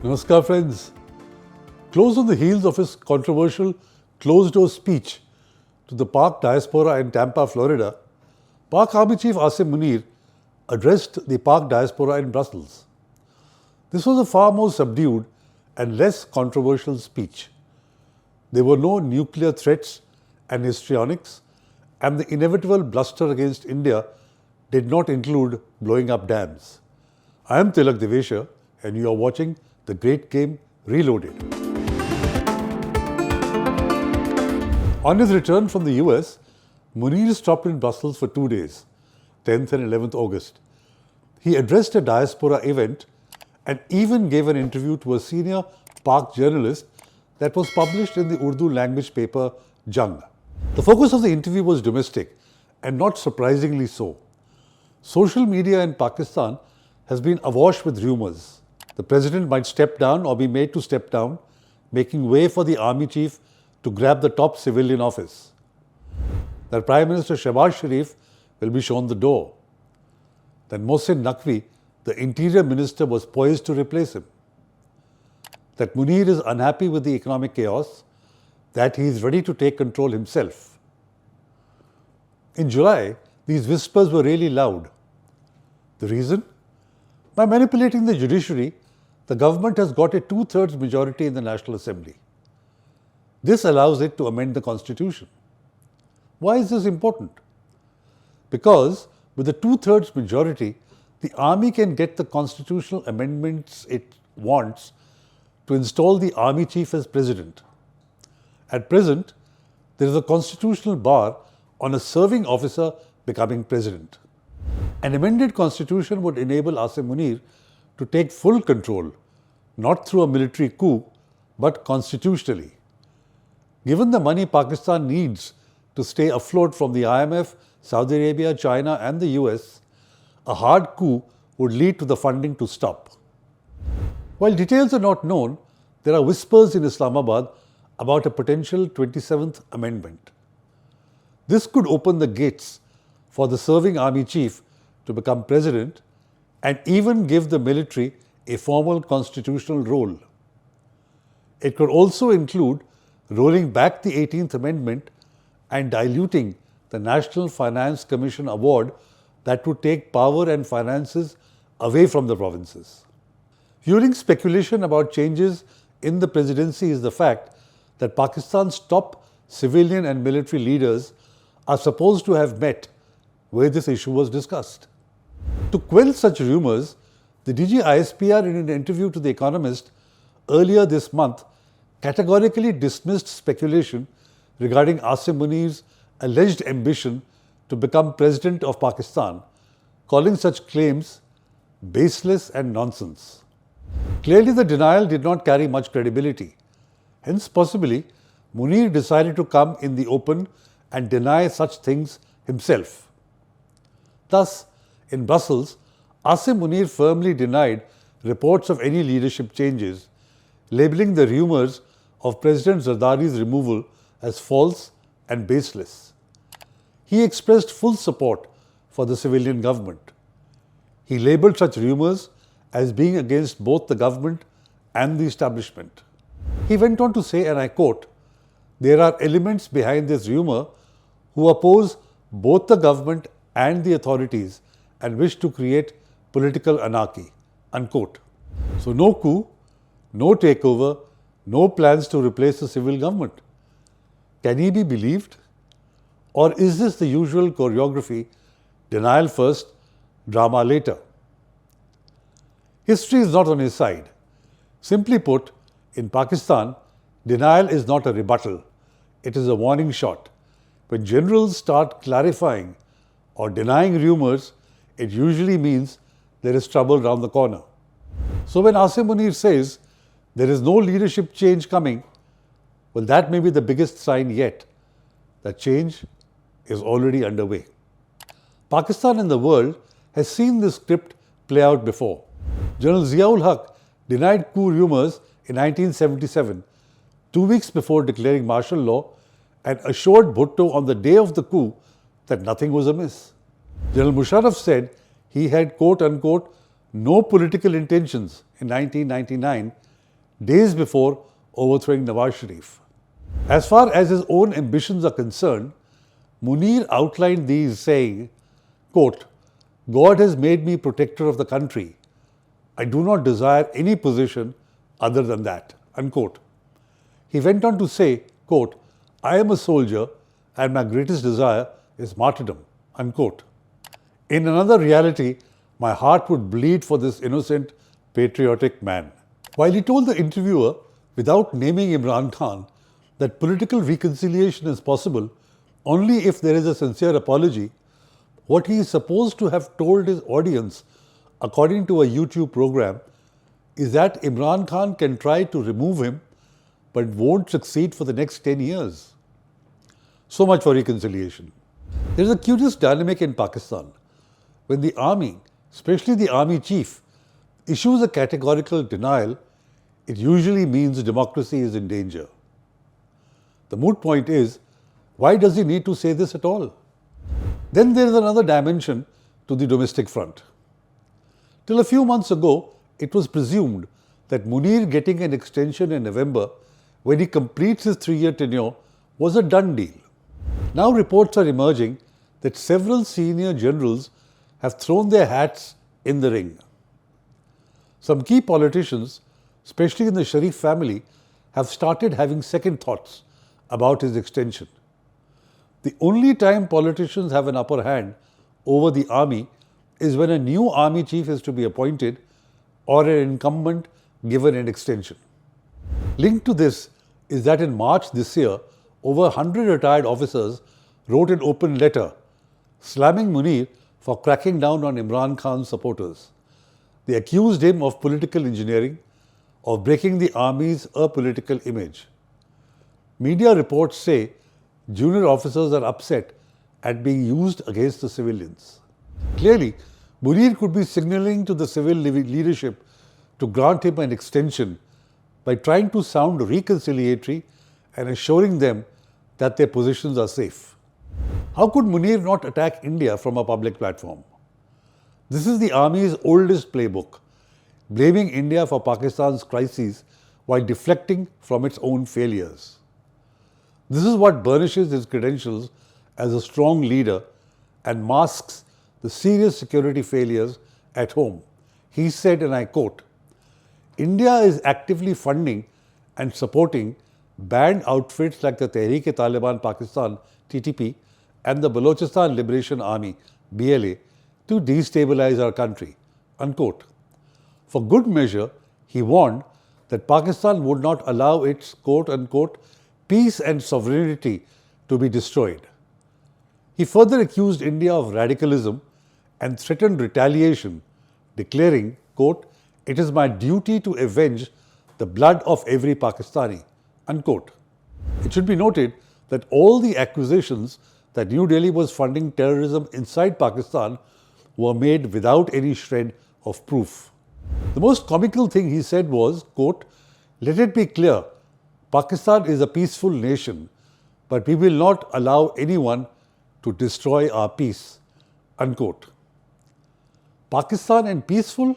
Namaskar friends. Close on the heels of his controversial closed-door speech to the Pak diaspora in Tampa, Florida, Pak Army Chief Asim Munir addressed the Pak diaspora in Brussels. This was a far more subdued and less controversial speech. There were no nuclear threats and histrionics, and the inevitable bluster against India did not include blowing up dams. I am Tilak Devasher, and you are watching The Great Game Reloaded. On his return from the US, Munir stopped in Brussels for 2 days, 10th and 11th August. He addressed a diaspora event and even gave an interview to a senior Pak journalist that was published in the Urdu language paper Jung. The focus of the interview was domestic, and not surprisingly so. Social media in Pakistan has been awash with rumours. The president might step down or be made to step down, making way for the army chief to grab the top civilian office. That Prime Minister Shehbaz Sharif will be shown the door. That Mohsin Naqvi, the interior minister, was poised to replace him. That Munir is unhappy with the economic chaos, that he is ready to take control himself. In July, these whispers were really loud. The reason? By manipulating the judiciary, the government has got a 2/3 majority in the National Assembly. This allows it to amend the constitution. Why is this important? Because with a 2/3 majority, the army can get the constitutional amendments it wants to install the army chief as president. At present, there is a constitutional bar on a serving officer becoming president. An amended constitution would enable Asim Munir to take full control, not through a military coup, but constitutionally. Given the money Pakistan needs to stay afloat from the IMF, Saudi Arabia, China and the US, a hard coup would lead to the funding to stop. While details are not known, there are whispers in Islamabad about a potential 27th amendment. This could open the gates for the serving army chief to become president and even give the military a formal constitutional role. It could also include rolling back the 18th Amendment and diluting the National Finance Commission award that would take power and finances away from the provinces. Fueling speculation about changes in the presidency is the fact that Pakistan's top civilian and military leaders are supposed to have met where this issue was discussed. To quell such rumours, the DG ISPR in an interview to The Economist earlier this month categorically dismissed speculation regarding Asim Munir's alleged ambition to become president of Pakistan, calling such claims baseless and nonsense. Clearly, the denial did not carry much credibility. Hence, possibly, Munir decided to come in the open and deny such things himself. Thus, in Brussels, Asim Munir firmly denied reports of any leadership changes, labelling the rumours of President Zardari's removal as false and baseless. He expressed full support for the civilian government. He labelled such rumours as being against both the government and the establishment. He went on to say, and I quote, "There are elements behind this rumour who oppose both the government and the authorities and wish to create political anarchy," unquote. So no coup, no takeover, no plans to replace the civil government. Can he be believed? Or is this the usual choreography, denial first, drama later? History is not on his side. Simply put, in Pakistan, denial is not a rebuttal. It is a warning shot. When generals start clarifying or denying rumours, it usually means there is trouble round the corner. So when Asim Munir says there is no leadership change coming, well, that may be the biggest sign yet that change is already underway. Pakistan and the world has seen this script play out before. General Ziaul Haq denied coup rumours in 1977, 2 weeks before declaring martial law, and assured Bhutto on the day of the coup that nothing was amiss. General Musharraf said he had quote-unquote no political intentions in 1999 days before overthrowing Nawaz Sharif. As far as his own ambitions are concerned, Munir outlined these saying, quote, "God has made me protector of the country. I do not desire any position other than that," unquote. He went on to say, quote, "I am a soldier and my greatest desire is martyrdom," unquote. In another reality, my heart would bleed for this innocent, patriotic man. While he told the interviewer, without naming Imran Khan, that political reconciliation is possible only if there is a sincere apology, what he is supposed to have told his audience, according to a YouTube program, is that Imran Khan can try to remove him but won't succeed for the next 10 years. So much for reconciliation. There is a curious dynamic in Pakistan. When the army, especially the army chief, issues a categorical denial, it usually means democracy is in danger. The moot point is, why does he need to say this at all? Then there is another dimension to the domestic front. Till a few months ago, it was presumed that Munir getting an extension in November when he completes his 3-year tenure was a done deal. Now reports are emerging that several senior generals have thrown their hats in the ring. Some key politicians, especially in the Sharif family, have started having second thoughts about his extension. The only time politicians have an upper hand over the army is when a new army chief is to be appointed or an incumbent given an extension. Linked to this is that in March this year, over 100 retired officers wrote an open letter slamming Munir for cracking down on Imran Khan's supporters. They accused him of political engineering, of breaking the army's apolitical image. Media reports say junior officers are upset at being used against the civilians. Clearly, Munir could be signaling to the civil leadership to grant him an extension by trying to sound reconciliatory and assuring them that their positions are safe. How could Munir not attack India from a public platform? This is the army's oldest playbook, blaming India for Pakistan's crises while deflecting from its own failures. This is what burnishes his credentials as a strong leader and masks the serious security failures at home. He said, and I quote, "India is actively funding and supporting banned outfits like the Tehreek-e-Taliban Pakistan (TTP) and the Balochistan Liberation Army (BLA) to destabilize our country," unquote. For good measure, he warned that Pakistan would not allow its quote-unquote peace and sovereignty to be destroyed. He further accused India of radicalism and threatened retaliation, declaring, quote, "It is my duty to avenge the blood of every Pakistani," unquote. It should be noted that all the accusations that New Delhi was funding terrorism inside Pakistan were made without any shred of proof. The most comical thing he said was, quote, "Let it be clear, Pakistan is a peaceful nation, but we will not allow anyone to destroy our peace," unquote. Pakistan and peaceful?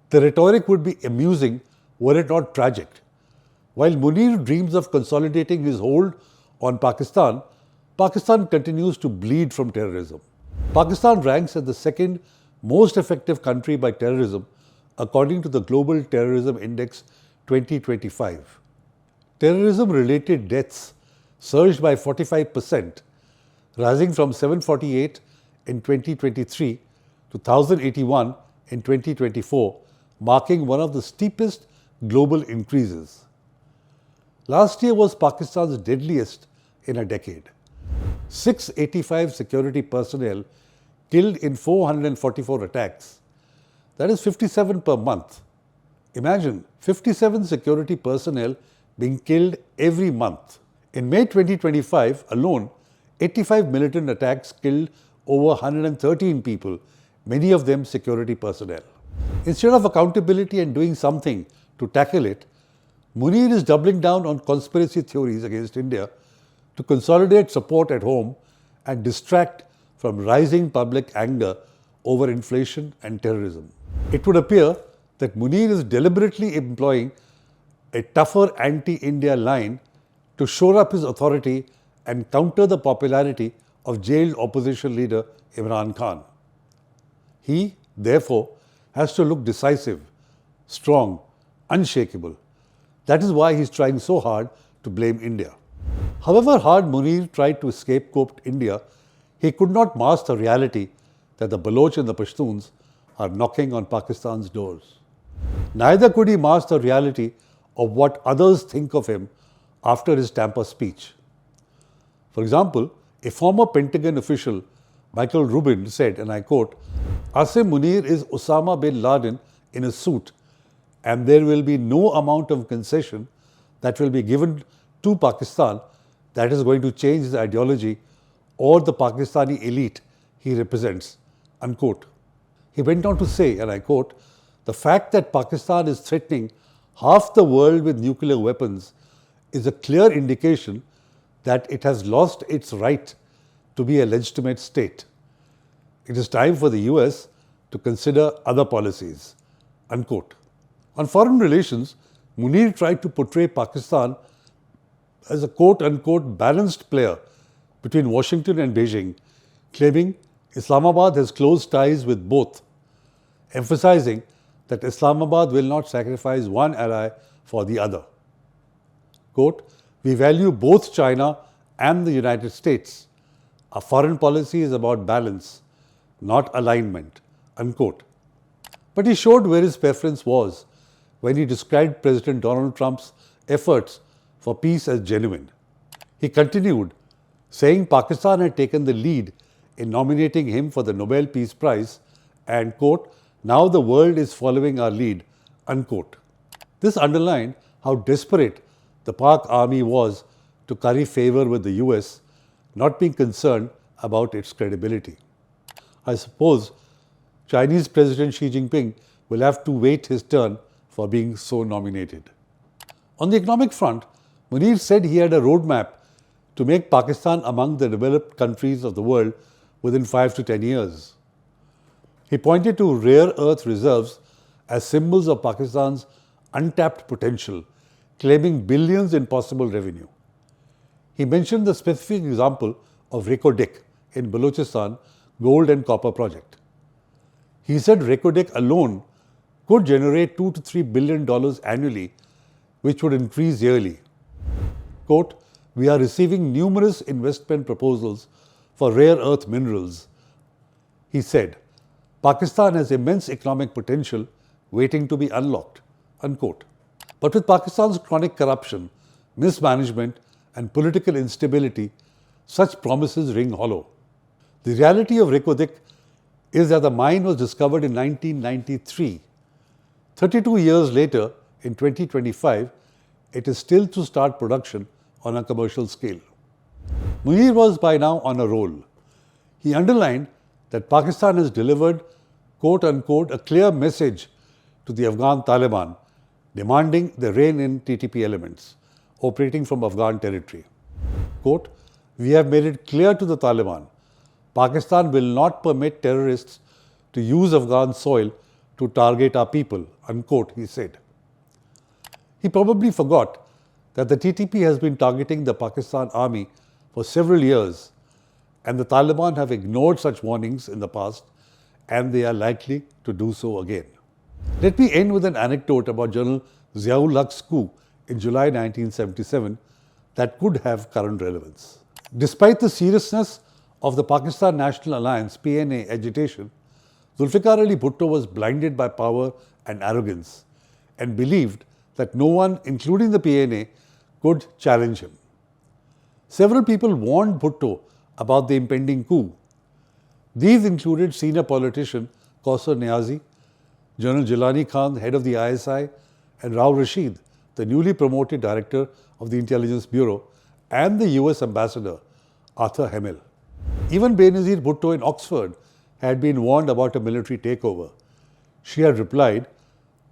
The rhetoric would be amusing were it not tragic. While Munir dreams of consolidating his hold on Pakistan, Pakistan continues to bleed from terrorism. Pakistan ranks as the second most effective country by terrorism according to the Global Terrorism Index 2025. Terrorism-related deaths surged by 45%, rising from 748 in 2023 to 1,081 in 2024, marking one of the steepest global increases. Last year was Pakistan's deadliest in a decade. 685 security personnel killed in 444 attacks. That is 57 per month. Imagine 57 security personnel being killed every month. In May 2025 alone, 85 militant attacks killed over 113 people, many of them security personnel. Instead of accountability and doing something to tackle it, Munir is doubling down on conspiracy theories against India to consolidate support at home and distract from rising public anger over inflation and terrorism. It would appear that Munir is deliberately employing a tougher anti-India line to shore up his authority and counter the popularity of jailed opposition leader Imran Khan. He, therefore, has to look decisive, strong, unshakable. That is why he is trying so hard to blame India. However hard Munir tried to scapegoat India, he could not mask the reality that the Baloch and the Pashtuns are knocking on Pakistan's doors. Neither could he mask the reality of what others think of him after his Tampa speech. For example, a former Pentagon official, Michael Rubin, said, and I quote, "Asim Munir is Osama bin Laden in a suit, and there will be no amount of concession that will be given to Pakistan that is going to change the ideology or the Pakistani elite he represents," unquote. He went on to say, and I quote, "The fact that Pakistan is threatening half the world with nuclear weapons is a clear indication that it has lost its right to be a legitimate state. It is time for the US to consider other policies," unquote. On foreign relations, Munir tried to portray Pakistan as a quote-unquote balanced player between Washington and Beijing, claiming Islamabad has close ties with both, emphasizing that Islamabad will not sacrifice one ally for the other. Quote, "We value both China and the United States. Our foreign policy is about balance, not alignment," unquote. But he showed where his preference was when he described President Donald Trump's efforts for peace as genuine. He continued, saying Pakistan had taken the lead in nominating him for the Nobel Peace Prize and, quote, "Now the world is following our lead," unquote. This underlined how desperate the Pak army was to curry favor with the US, not being concerned about its credibility. I suppose Chinese President Xi Jinping will have to wait his turn for being so nominated. On the economic front, Munir said he had a roadmap to make Pakistan among the developed countries of the world within 5 to 10 years. He pointed to rare earth reserves as symbols of Pakistan's untapped potential, claiming billions in possible revenue. He mentioned the specific example of Reko-Dik in Balochistan gold and copper project. He said Reko-Dik alone could generate $2 to $3 billion annually, which would increase yearly. Quote, "We are receiving numerous investment proposals for rare earth minerals," he said. "Pakistan has immense economic potential waiting to be unlocked," unquote. But with Pakistan's chronic corruption, mismanagement and political instability, such promises ring hollow. The reality of Reko-Dik is that the mine was discovered in 1993. 32 years later, in 2025, it is still to start production on a commercial scale. Munir was by now on a roll. He underlined that Pakistan has delivered, quote-unquote, a clear message to the Afghan Taliban, demanding the rein-in TTP elements operating from Afghan territory. Quote, "We have made it clear to the Taliban, Pakistan will not permit terrorists to use Afghan soil to target our people," unquote, he said. He probably forgot that the TTP has been targeting the Pakistan army for several years, and the Taliban have ignored such warnings in the past, and they are likely to do so again. Let me end with an anecdote about General Ziaul Haq's coup in July 1977 that could have current relevance. Despite the seriousness of the Pakistan National Alliance (PNA) agitation, Zulfikar Ali Bhutto was blinded by power and arrogance and believed that no one, including the PNA, could challenge him. Several people warned Bhutto about the impending coup. These included senior politician Kausar Niazi, General Jilani Khan, head of the ISI, and Rao Rashid, the newly promoted director of the Intelligence Bureau, and the US Ambassador, Arthur Hemmel. Even Benazir Bhutto in Oxford had been warned about a military takeover. She had replied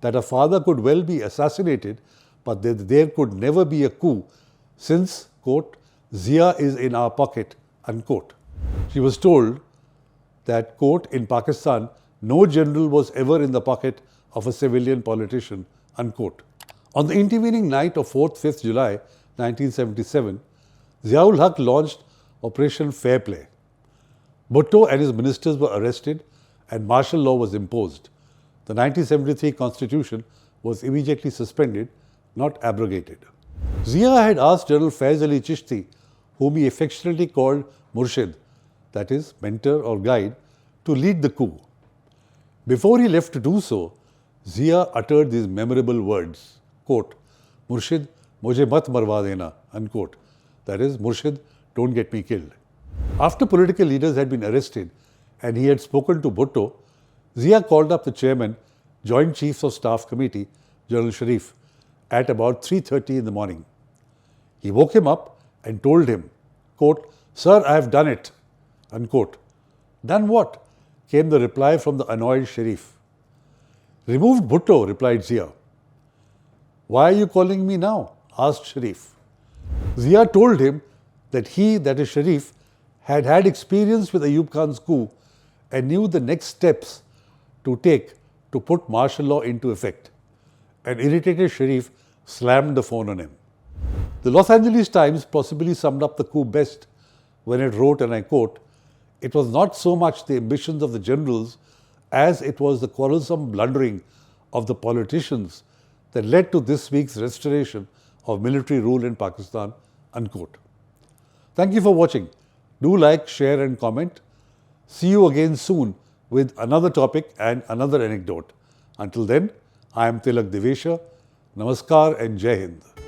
that her father could well be assassinated, but that there could never be a coup since, quote, "Zia is in our pocket," unquote. She was told that, quote, "in Pakistan, no general was ever in the pocket of a civilian politician, unquote. On the intervening night of 4th-5th July 1977, Ziaul Haq launched Operation Fair Play. Bhutto and his ministers were arrested and martial law was imposed. The 1973 constitution was immediately suspended, not abrogated. Zia had asked General Faiz Ali Chishti, whom he affectionately called Murshid, that is, mentor or guide, to lead the coup. Before he left to do so, Zia uttered these memorable words, quote, Murshid, mujhe mat marwa dena, unquote. That is, Murshid, don't get me killed. After political leaders had been arrested and he had spoken to Bhutto, Zia called up the chairman, Joint Chiefs of Staff Committee, General Sharif, at about 3:30 in the morning. He woke him up and told him, quote, Sir, I have done it, unquote. Done what? Came the reply from the annoyed Sharif. Removed Bhutto, replied Zia. Why are you calling me now? Asked Sharif. Zia told him that he, that is Sharif, had had experience with Ayub Khan's coup and knew the next steps to take to put martial law into effect. An irritated Sharif slammed the phone on him. The Los Angeles Times possibly summed up the coup best when it wrote, and I quote, it was not so much the ambitions of the generals as it was the quarrelsome blundering of the politicians that led to this week's restoration of military rule in Pakistan, unquote. Thank you for watching. Do like, share and comment. See you again soon with another topic and another anecdote. Until then, I am Tilak Devasher. Namaskar and Jai Hind.